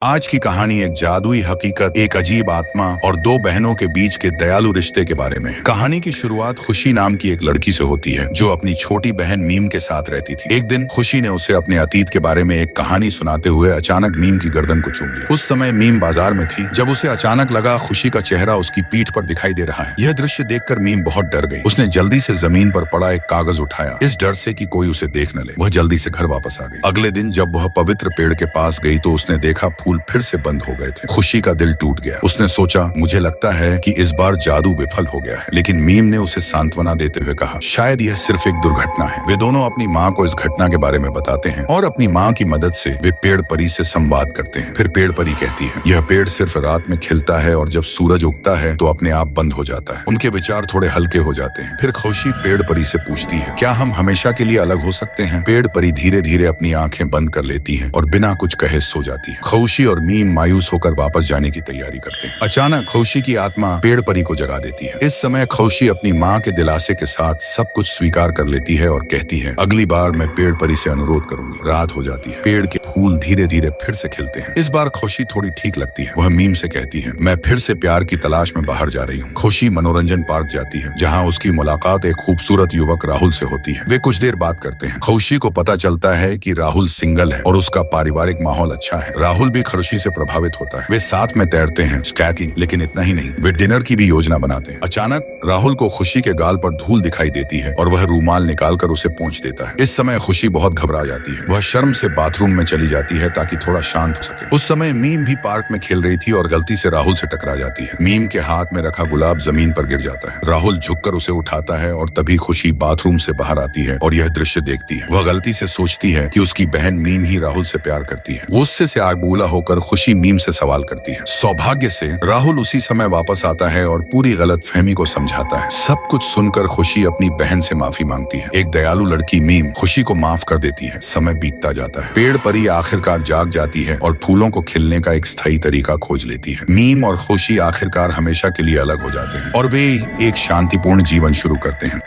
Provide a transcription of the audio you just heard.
आज की कहानी एक जादुई हकीकत, एक अजीब आत्मा और दो बहनों के बीच के दयालु रिश्ते के बारे में है। कहानी की शुरुआत खुशी नाम की एक लड़की से होती है जो अपनी छोटी बहन मीम के साथ रहती थी। एक दिन खुशी ने उसे अपने अतीत के बारे में एक कहानी सुनाते हुए अचानक मीम की गर्दन को चूम लिया। उस समय मीम बाजार में थी जब उसे अचानक लगा खुशी का चेहरा उसकी पीठ पर दिखाई दे रहा है। यह दृश्य देखकर मीम बहुत डर गई। उसने जल्दी से जमीन पर पड़ा एक कागज उठाया, इस डर से कि कोई उसे देख न ले। वह जल्दी से घर वापस आ गई। अगले दिन जब वह पवित्र पेड़ के पास गई तो उसने देखा फूल फिर से बंद हो गए थे। खुशी का दिल टूट गया। उसने सोचा, मुझे लगता है कि इस बार जादू विफल हो गया है। लेकिन मीम ने उसे सांत्वना देते हुए कहा, शायद यह सिर्फ एक दुर्घटना है। वे दोनों अपनी माँ को इस घटना के बारे में बताते हैं और अपनी माँ की मदद से वे पेड़ परी से संवाद करते हैं। फिर पेड़ परी कहती है, यह पेड़ सिर्फ रात में खिलता है और जब सूरज उगता है तो अपने आप बंद हो जाता है। उनके विचार थोड़े हल्के हो जाते हैं। फिर खुशी पेड़ परी से पूछती है, क्या हम हमेशा के लिए अलग हो सकते हैं? पेड़ परी धीरे धीरे अपनी आंखें बंद कर लेती है और बिना कुछ कहे सो जाती है। खुशी और मीम मायूस होकर वापस जाने की तैयारी करते हैं। अचानक खुशी की आत्मा पेड़ परी को जगा देती है। इस समय खुशी अपनी माँ के दिलासे के साथ सब कुछ स्वीकार कर लेती है और कहती है, अगली बार मैं पेड़ परी से अनुरोध करूंगी। रात हो जाती है। पेड़ के फूल धीरे धीरे फिर से खिलते हैं। इस बार खुशी थोड़ी ठीक लगती है। वह मीम से कहती है, मैं फिर से प्यार की तलाश में बाहर जा रही हूँ। खुशी मनोरंजन पार्क जाती है जहाँ उसकी मुलाकात एक खूबसूरत युवक राहुल से होती है। वे कुछ देर बात करते हैं। खुशी को पता चलता है कि राहुल सिंगल है और उसका पारिवारिक माहौल अच्छा है। राहुल भी खुशी से प्रभावित होता है। वे साथ में तैरते हैं, स्कैटिंग, लेकिन इतना ही नहीं, वे डिनर की भी योजना बनाते हैं। अचानक राहुल को खुशी के गाल पर धूल दिखाई देती है और वह रूमाल निकालकर उसे पोंछ देता है। इस समय खुशी बहुत घबरा जाती है। वह शर्म से बाथरूम में चली जाती है ताकि थोड़ा शांत हो सके। उस समय मीम भी पार्क में खेल रही थी और गलती से राहुल से टकरा जाती है। मीम के हाथ में रखा गुलाब जमीन पर गिर जाता है। राहुल झुककर उसे उठाता है और तभी खुशी बाथरूम से बाहर आती है और यह दृश्य देखती है। वह गलती से सोचती है कि उसकी बहन मीम ही राहुल से प्यार करती है। गुस्से से आग बबूला होकर खुशी मीम से सवाल करती है। सौभाग्य से राहुल उसी समय वापस आता है और पूरी गलतफहमी को समझाता है। सब कुछ सुनकर खुशी अपनी बहन से माफी मांगती है। एक दयालु लड़की मीम खुशी को माफ कर देती है। समय बीतता जाता है। पेड़ परी आखिरकार जाग जाती है और फूलों को खिलने का एक स्थायी तरीका खोज लेती है। मीम और खुशी आखिरकार हमेशा के लिए अलग हो जाते हैं और वे एक शांतिपूर्ण जीवन शुरू करते हैं।